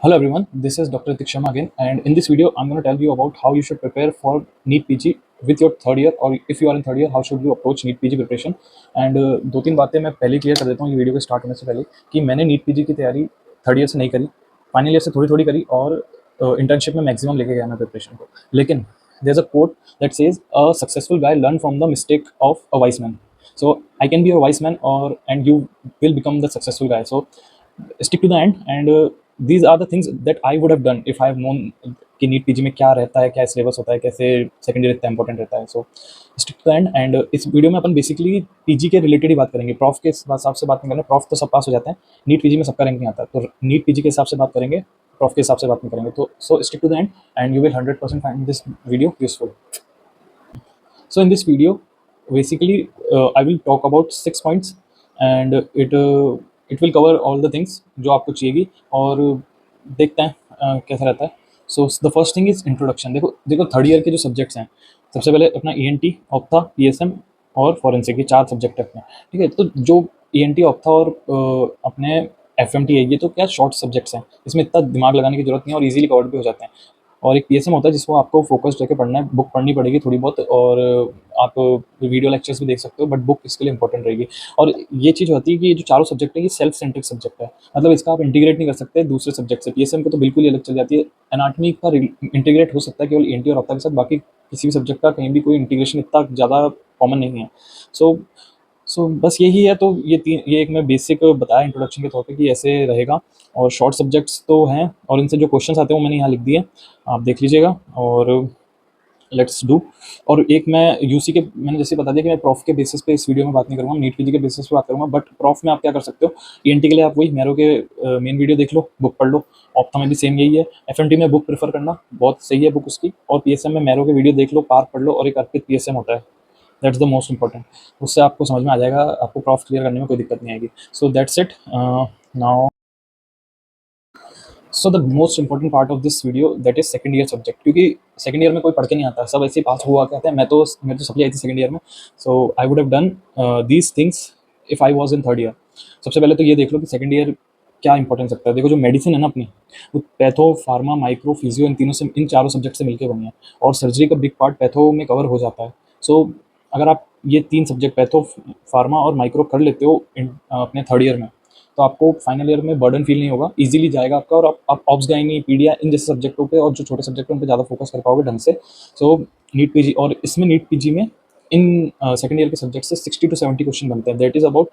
Hello everyone, this is Dr. Ritik Sharma again, and in this video I'm going to tell you about how you should prepare for NEET PG with your third year, or if you are in third year, how should you approach NEET PG preparation. And दो तीन बातें मैं पहले clear कर देता हूँ ये video के स्टार्ट होने से पहले कि मैंने NEET PG की तैयारी थर्ड ईयर से नहीं करी, फाइनल ईयर से थोड़ी थोड़ी करी और इंटर्नशिप में मैक्सिमम लेके गया मैं प्रिपरेशन को. लेकिन there's a quote that says a successful guy learn from the mistake of a wise man. So I can be a wise man, or and you will become the successful guy. So stick to the end, and these are the things that I would have done if I have known कि NEET PG में क्या रहता है, क्या syllabus होता है, कैसे second year इतना इंपॉर्टेंट रहता है. So stick to the end. And इस वीडियो में अपन बेसिकली पीजी के रिलेटेड ही बात करेंगे. प्रॉफ के हिसाब से बात नहीं करेंगे. प्रॉफ तो सब पास हो जाते हैं, नीट पीजी में सबका रैंक नहीं आता. तो नीट पीजी के हिसाब से बात करेंगे, प्रॉफ के हिसाब से बात नहीं करेंगे. तो so stick to the end and you will 100% find this video useful. So in this video, basically, I will talk about 6 points, and it will cover all the things जो आपको चाहिएगी. और देखते हैं कैसा रहता है. So the first thing is introduction. देखो देखो थर्ड ईयर के जो सब्जेक्ट्स हैं, सबसे पहले अपना ENT, ऑप्था, PSM और फॉरेंसिक, ये 4 सब्जेक्ट है अपने. ठीक है, तो जो ENT, ऑप्था और अपने FMT है, ये तो क्या शॉर्ट सब्जेक्ट्स हैं, इसमें इतना दिमाग लगाने की जरूरत नहीं है और इजीली कवर्ड भी हो जाते हैं. और एक PSM होता है जिसको आपको फोकस्ड रहकर पढ़ना है, बुक पढ़नी पड़ेगी थोड़ी बहुत, और आप वीडियो लेक्चर्स भी देख सकते हो, बट बुक इसके लिए इंपॉर्टेंट रहेगी. और ये चीज़ होती है कि ये जो चारों सब्जेक्ट है ये सेल्फ सेंट्रिक सब्जेक्ट है, मतलब इसका आप इंटीग्रेट नहीं कर सकते दूसरे सब्जेक्ट से. PSM को तो बिल्कुल ही अलग चल जाती है. एनाटॉमी का इंटीग्रेट हो सकता है केवल ENT और ऑप्था के साथ, बाकी किसी भी सब्जेक्ट का कहीं भी कोई इंटीग्रेशन इतना ज़्यादा कॉमन नहीं है. सो बस यही है. तो ये एक मैं बेसिक बताया इंट्रोडक्शन के तौर पे कि ऐसे रहेगा. और शॉर्ट सब्जेक्ट्स तो हैं, और इनसे जो क्वेश्चंस आते हैं वो मैंने यहाँ लिख दिए, आप देख लीजिएगा. और लेट्स डू. और एक मैं यूसी के, मैंने जैसे बता दिया कि मैं प्रॉफ के बेसिस पे इस वीडियो में बात नहीं करूँगा, नीट पीजी के बेसिस पे बात करूँगा. बट प्रॉफ में आप क्या कर सकते हो, ENT के लिए आप वही मैरो के मेन वीडियो देख लो, बुक पढ़ लो. ऑप्था में भी सेम यही है. FMT में बुक प्रेफर करना बहुत सही है, बुक उसकी. और PSM में मैरो के वीडियो देख लो, पार्क पढ़ लो, और एक अर्पित PSM होता है, दैट्स द मोस्ट इंपॉर्टेंट. उससे आपको समझ में आ जाएगा, आपको प्रॉफ क्लियर करने में कोई दिक्कत नहीं आएगी. So that's it. Now so the most important part of this video, that is second year subject. क्योंकि सेकंड ईयर में कोई पढ़ के नहीं आता, सब ऐसे ही पास हुआ कहते हैं. मैं तो सप्ली आई थी सेकंड ईयर में. So I would have done these things if I was in third year. सबसे पहले तो ये देख लो कि सेकंड ईयर क्या इंपॉर्टेंस रखता है. देखो जो मेडिसिन है ना अपनी, वो पैथो, फार्मा, माइक्रो, फिजियो, इन चारों सब्जेक्ट से मिलकर बनी है. और सर्जरी का बिग पार्ट पैथो में कवर हो जाता है. सो अगर आप ये 3 सब्जेक्ट पैथो, फार्मा और माइक्रो कर लेते हो अपने थर्ड ईयर में, तो आपको फाइनल ईयर में बर्डन फील नहीं होगा, इजीली जाएगा आपका. और आप ऑप्स गाइनी, पीडिया, इन जैसे सब्जेक्टों पे और जो छोटे सब्जेक्ट हैं उन पे ज़्यादा फोकस कर पाओगे ढंग से. सो नीट पीजी, और इसमें नीट पीजी में इन सेकंड ईयर के सब्जेक्ट से 60 to 70 क्वेश्चन बनते हैं. That is about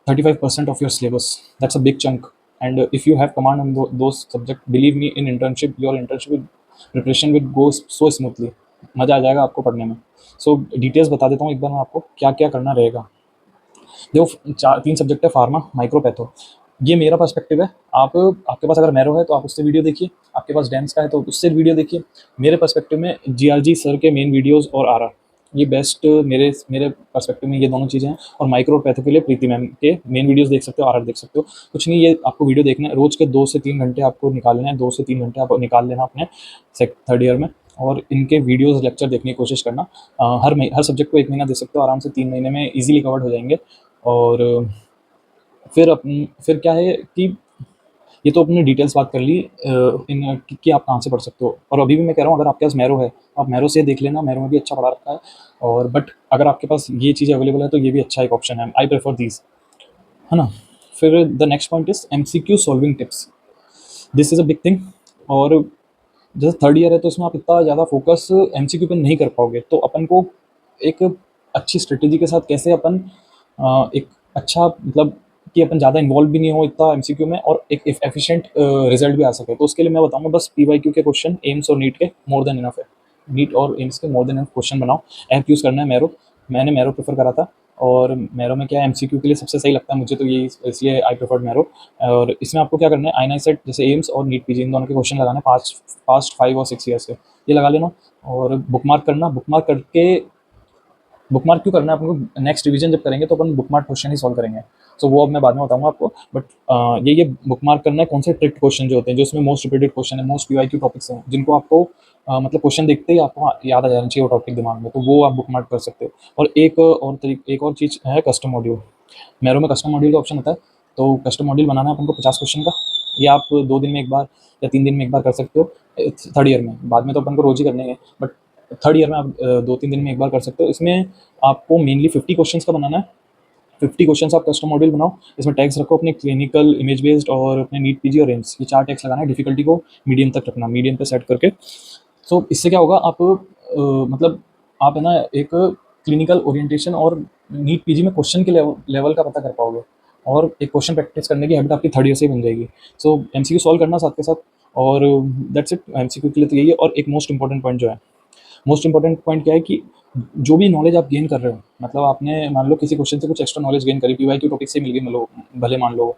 35% of your syllabus. That's a big chunk. And if you have command on those subject, believe me, in internship your internship preparation will go so smoothly. मज़ा आ जाएगा आपको पढ़ने में. So details बता देता हूँ एक बार मैं आपको, क्या क्या करना रहेगा. देखो 3 सब्जेक्ट है, फार्मा, माइक्रो, पैथो. ये मेरा पर्सपेक्टिव है. आपके पास अगर मैरो है तो आप उससे वीडियो देखिए, आपके पास डेंस का है तो उससे वीडियो देखिए. मेरे पर्सपेक्टिव में GRG सर के मेन वीडियोस और RR, ये बेस्ट मेरे मेरे पर्सपेक्टिव में ये दोनों चीज़ें हैं. और माइक्रो और पैथो के लिए प्रीति मैम के मेन वीडियोस देख सकते हो, RR देख सकते हो. कुछ नहीं, ये आपको वीडियो देखना है. रोज़ के 2 से 3 घंटे आपको निकालने हैं, 2 से 3 घंटे आप निकाल लेना अपने थर्ड ईयर में, और इनके वीडियोस लेक्चर देखने की कोशिश करना. हर सब्जेक्ट को 1 महीना दे सकते हो आराम से, 3 महीने में ईजिली कवर्ड हो जाएंगे. और फिर क्या है कि ये तो अपनी डिटेल्स बात कर ली कि आप कहाँ से पढ़ सकते हो. और अभी भी मैं कह रहा हूँ, अगर आपके पास मैरो है, आप मैरो से देख लेना, मैरो में भी अच्छा पढ़ा रखा है. और बट अगर आपके पास ये चीज़ अवेलेबल है तो ये भी अच्छा एक ऑप्शन है. आई प्रेफर दीज, है ना. फिर the next point is MCQ solving tips. This is a big thing. और जैसे थर्ड ईयर है तो इसमें आप इतना ज़्यादा फोकस MCQ पे नहीं कर पाओगे. तो अपन को एक अच्छी स्ट्रेटेजी के साथ कैसे अपन एक अच्छा, मतलब कि अपन ज़्यादा इन्वॉल्व भी नहीं हो इतना MCQ में, और एक एफिशिएंट रिजल्ट भी आ सके, तो उसके लिए मैं बताऊंगा बस PYQ के क्वेश्चन एम्स और नीट के मोर देन इनफ है. नीट और एम्स के मोर देन इनफ क्वेश्चन बनाओ. ऐप यूज़ करना है मैरो. मैंने मैरो प्रेफर करा था. और मैरो में क्या है, MCQ के लिए सबसे सही लगता है मुझे, तो ये इसलिए आई प्रेफर्ड मैरो. और इसमें आपको क्या करना है, INI सेट जैसे एम्स और नीट PG, इन दोनों के क्वेश्चन लगाना है पास्ट 5 और 6 ईयर से, ये लगा लेना. और बुकमार्क करना. बुकमार्क क्यों करना है अपन को, नेक्स्ट रिवीजन जब करेंगे तो अपन बुकमार्क क्वेश्चन ही सॉल्व करेंगे. सो वो अब मैं बाद में बताऊंगा आपको. बट ये बुकमार्क करना है कौन से ट्रिक्ड क्वेश्चन जो होते हैं, जो इसमें मोस्ट रिपीटेड क्वेश्चन है, मोस्ट PYQ टॉपिक्स हैं, जिनको आपको मतलब क्वेश्चन देखते ही आपको याद आ जाना चाहिए वो टॉपिक दिमाग में, तो वो आप बुकमार्क कर सकते हो. और एक और चीज़ है कस्टम मॉड्यूल. मैरो में कस्टम मॉड्यूल का ऑप्शन होता है, तो कस्टम मॉड्यूल बनाना है अपन को 50 क्वेश्चन का. ये आप 2 दिन में 1 बार या 3 दिन में 1 बार कर सकते हो थर्ड ईयर में। बाद में तो अपन को रोज़ ही करने हैं, बट थर्ड ईयर में आप 2-3 दिन में 1 बार कर सकते हो। इसमें आपको मेनली 50 क्वेश्चंस का बनाना है। 50 क्वेश्चंस आप कस्टम मॉड्यूल बनाओ, इसमें टैग्स रखो अपने क्लिनिकल, इमेज बेस्ड और अपने नीट पीजी और एम्स, ये 4 टैग्स लगाना है। डिफिकल्टी को मीडियम तक रखना, मीडियम पे सेट करके। सो इससे क्या होगा, आप मतलब आप है ना एक क्लिनिकल ओरिएंटेशन और नीट पीजी में क्वेश्चन के लेवल का पता कर पाओगे, और एक क्वेश्चन प्रैक्टिस करने की हैबिट आपकी थर्ड ईयर से ही बन जाएगी। सो एमसीक्यू सॉल्व करना साथ के साथ, और दैट्स इट। एमसीक्यू के लिए तो यही है। और एक मोस्ट इंपॉर्टेंट पॉइंट जो है, मोस्ट इंपॉर्टेंट पॉइंट क्या है कि जो भी नॉलेज आप गेन कर रहे हो, मतलब आपने मान लो किसी क्वेश्चन से कुछ एक्स्ट्रा नॉलेज गेन करी, पीवाईक्यू टॉपिक से मिल गई, लो भले मान लो,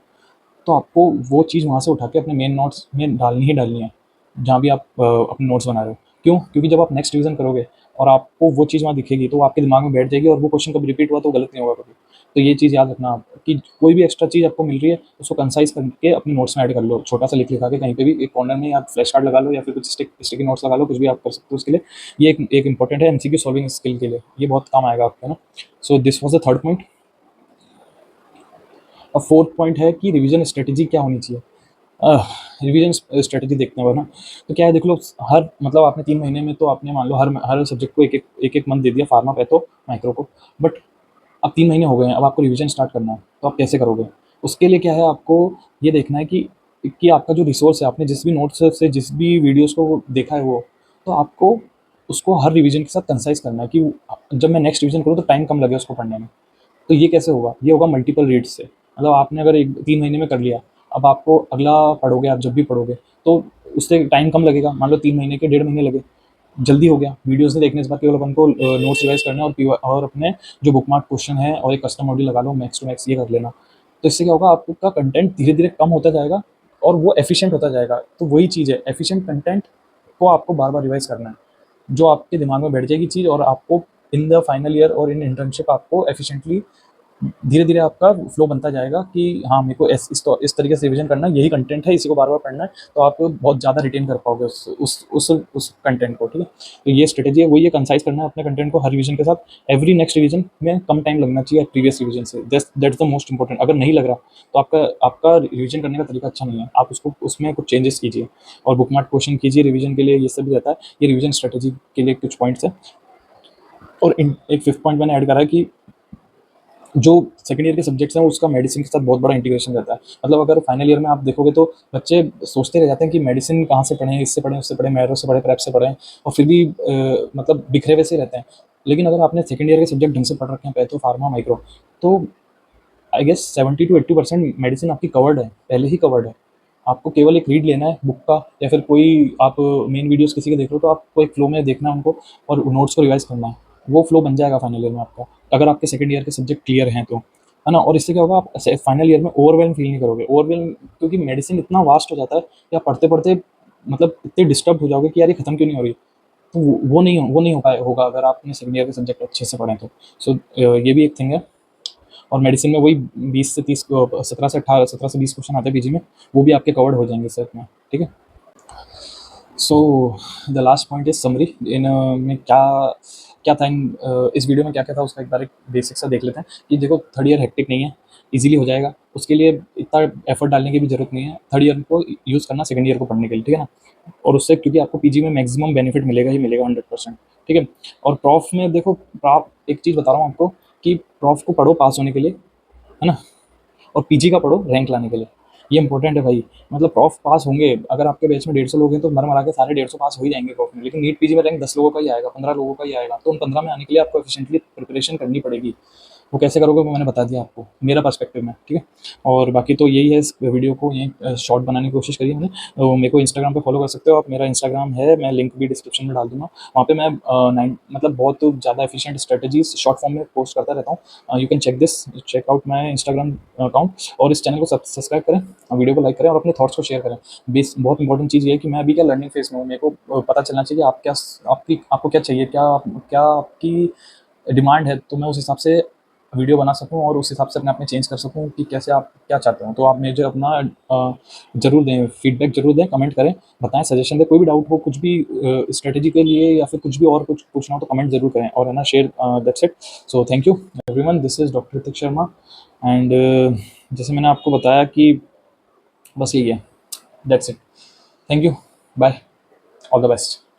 तो आपको वो चीज़ वहाँ से उठा के अपने मेन नोट्स में डालनी ही डालनी है, जहाँ भी आप अपने नोट्स बना रहे हो। क्यों? क्योंकि जब आप नेक्स्ट रिवीजन करोगे और आपको वो चीज़ वहाँ दिखेगी, तो वो आपके दिमाग में बैठ जाएगी, और वो क्वेश्चन कभी रिपीट हुआ तो गलत नहीं होगा कभी। तो ये चीज़ याद रखना आप, कि कोई भी एक्स्ट्रा चीज़ आपको मिल रही है, उसको कंसाइज करके अपने नोट्स में ऐड कर लो, छोटा सा लिख लिखा के कहीं पे भी एक कॉर्नर में, आप फ्लैश कार्ड लगा लो या फिर कुछ स्टिकी नोट्स लगा लो, कुछ भी आप कर सकते हो उसके लिए। ये एक इंपॉर्टेंट है एमसीक्यू सॉल्विंग स्किल के लिए, ये बहुत काम आएगा आपको, है ना। So this was the third point. अब फोर्थ पॉइंट है कि रिवीजन स्ट्रेटेजी क्या होनी चाहिए। रिवीजन स्ट्रेटेजी देखते हैं ना, तो क्या है, देख लो, हर मतलब आपने 3 महीने में तो आपने मान लो हर सब्जेक्ट को एक मंथ दे दिया, फार्मा, पैथो, माइक्रो को, बट अब 3 महीने हो गए हैं, अब आपको रिवीजन स्टार्ट करना है, तो आप कैसे करोगे? उसके लिए क्या है, आपको ये देखना है कि आपका जो रिसोर्स है, आपने जिस भी नोट्स से, जिस भी वीडियोज़ को देखा है वो, तो आपको उसको हर रिवीजन के साथ कंसाइज़ करना है, कि जब मैं नेक्स्ट रिवीजन करूँ तो टाइम कम लगे उसको पढ़ने में। तो ये कैसे होगा? ये होगा मल्टीपल रीड्स से। मतलब आपने अगर 3 महीने में कर लिया, अब आपको अगला पढ़ोगे, आप जब भी पढ़ोगे, तो उससे टाइम कम लगेगा। मान लो 3 महीने के 1.5 महीने लगे, जल्दी हो गया। वीडियोज़ नहीं देखने से बाद केवल अपन को नोट्स रिवाइज़ करना है, और अपने जो बुकमार्क क्वेश्चन है और एक कस्टम मॉड्यूल लगा लो, मैक्स टू मैक्स ये कर लेना। तो इससे क्या होगा, आपका कंटेंट धीरे-धीरे कम होता जाएगा और वो एफिशिएंट होता जाएगा। तो वही चीज़ है, एफिशिएंट कंटेंट को आपको बार-बार रिवाइज़ करना है, जो आपके दिमाग में बैठ जाएगी चीज़, और आपको इन द फाइनल ईयर और इन इंटर्नशिप आपको एफिशिएंटली धीरे-धीरे आपका फ्लो बनता जाएगा, कि हाँ, मेरे को इस तरीके से रिवीजन करना है, यही कंटेंट है, इसी को बार-बार पढ़ना है, तो आप बहुत ज़्यादा रिटेन कर पाओगे उस कंटेंट को, ठीक है? तो ये स्ट्रैटेजी है, वही है, कंसाइज़ करना है अपने कंटेंट को हर रिवीजन के साथ। एवरी नेक्स्ट रिवीजन में कम टाइम लगना चाहिए प्रीवियस रिवीजन से। That's the most important. अगर नहीं लग रहा, तो आपका आपका रिवीजन करने का तरीका अच्छा नहीं है। आप उसको उसमें कुछ चेंजेस कीजिए, और बुकमार्क क्वेश्चन कीजिए रिवीजन के लिए, ये सब भी रहता है। ये रिवीजन स्ट्रैटेजी के लिए कुछ पॉइंट्स हैं। और एक फिफ्थ पॉइंट मैंने ऐड करा है कि जो सेकंड ईयर के सब्जेक्ट्स हैं, उसका मेडिसिन के साथ बहुत बड़ा इंटीग्रेशन रहता है। मतलब अगर फाइनल ईयर में आप देखोगे, तो बच्चे सोचते रह जाते हैं कि मेडिसिन कहाँ से पढ़ें, इससे पढ़ें, उससे पढ़ें, मैरो से पढ़ें, प्रेप से पढ़ें, और फिर भी मतलब बिखरे वैसे ही रहते हैं। लेकिन अगर आपने सेकंड ईयर के सब्जेक्ट ढंग से पढ़ रखे हैं, पैथो, फार्मा, माइक्रो, तो आई गेस 70 to 80% मेडिसिन आपकी कवर्ड है, पहले ही कवर्ड है। आपको केवल एक रीड लेना है बुक का, या फिर कोई आप मेन वीडियोस किसी के देख रहे हो, तो आपको एक फ्लो में देखना है उनको, और नोट्स को रिवाइज करना है। वो फ्लो बन जाएगा फाइनल ईयर में आपका, अगर आपके सेकंड ईयर के सब्जेक्ट क्लियर हैं तो, है ना। और इससे क्या होगा, आप फाइनल ईयर में ओवरवेलम फील नहीं करोगे। ओवरवेलम, क्योंकि मेडिसिन इतना वास्ट हो जाता है कि आप पढ़ते पढ़ते मतलब इतने डिस्टर्ब हो जाओगे कि यार ये खत्म क्यों नहीं हो रही। तो वो नहीं हो पाए होगा अगर आपने सेकंड ईयर के सब्जेक्ट अच्छे से पढ़े तो। सो ये भी एक थिंग है। और मेडिसिन में वही 20 से 30 17 से 20 क्वेश्चन आते हैं पीजी में, वो भी आपके कवर्ड हो जाएंगे सर में, ठीक है। So the last point is summary. इन में क्या क्या था, इस वीडियो में क्या क्या था, उसका एक बार एक बेसिक सा देख लेते हैं। कि देखो, थर्ड ईयर हेक्टिक नहीं है, इजीली हो जाएगा। उसके लिए इतना एफर्ट डालने की भी जरूरत नहीं है। थर्ड ईयर को यूज़ करना सेकंड ईयर को पढ़ने के लिए, ठीक है ना। और उससे, क्योंकि आपको पीजी में मैक्सिमम बेनिफिट मिलेगा ही मिलेगा, 100%, ठीक है। और प्रॉफ में देखो, प्रॉफ एक चीज़ बता रहा हूँ आपको, कि प्रॉफ को पढ़ो पास होने के लिए, है ना। और पीजी का पढ़ो रैंक लाने के लिए। ये इंपॉर्टेंट है भाई। मतलब प्रॉफ पास होंगे, अगर आपके बैच में 150 लोग हैं, तो मर मरा के सारे 150 पास हो ही जाएंगे प्रॉफ में। लेकिन नीट पीजी में रैंक 10 लोगों का ही आएगा, 15 लोगों का ही आएगा। तो उन 15 में आने के लिए आपको एफिशिएंटली प्रिपरेशन करनी पड़ेगी। वो कैसे करोगे, वो मैंने बता दिया आपको मेरा पर्सपेक्टिव में, ठीक है। और बाकी तो यही है, इस वीडियो को यही शॉर्ट बनाने की कोशिश करी है मैंने। तो मेरे को इंस्टाग्राम पे फॉलो कर सकते हो आप। मेरा इंस्टाग्राम है, मैं लिंक भी डिस्क्रिप्शन में डाल दूंगा। वहाँ पे मैं मतलब बहुत ज़्यादा एफिशिएंट स्ट्रेटजीज शॉर्ट फॉर्म में पोस्ट करता रहता हूँ। You can check out my Instagram account. और इस चैनल को सब्सक्राइब करें, वीडियो को लाइक करें, और अपने थॉट्स को शेयर करें। बेस बहुत इंपॉर्टेंट चीज़ ये है कि मैं अभी क्या लर्निंग फेज में हूँ। मेरे को पता चलना चाहिए आपको क्या चाहिए, क्या आपकी डिमांड है, तो मैं उस हिसाब से वीडियो बना सकूँ, और उस हिसाब से अपने आप में चेंज कर सकूँ कि कैसे आप क्या चाहते हो। तो आप मुझे अपना ज़रूर दें, फीडबैक ज़रूर दें, कमेंट करें, बताएं, सजेशन दें। कोई भी डाउट हो, कुछ भी स्ट्रेटजी के लिए, या फिर कुछ भी और कुछ पूछना हो, तो कमेंट ज़रूर करें, और है ना, share. That's it. So thank you everyone, this is doctor Hrithik Sharma. And जैसे मैंने आपको बताया कि बस यही है। That's it. Thank you, bye, all the best.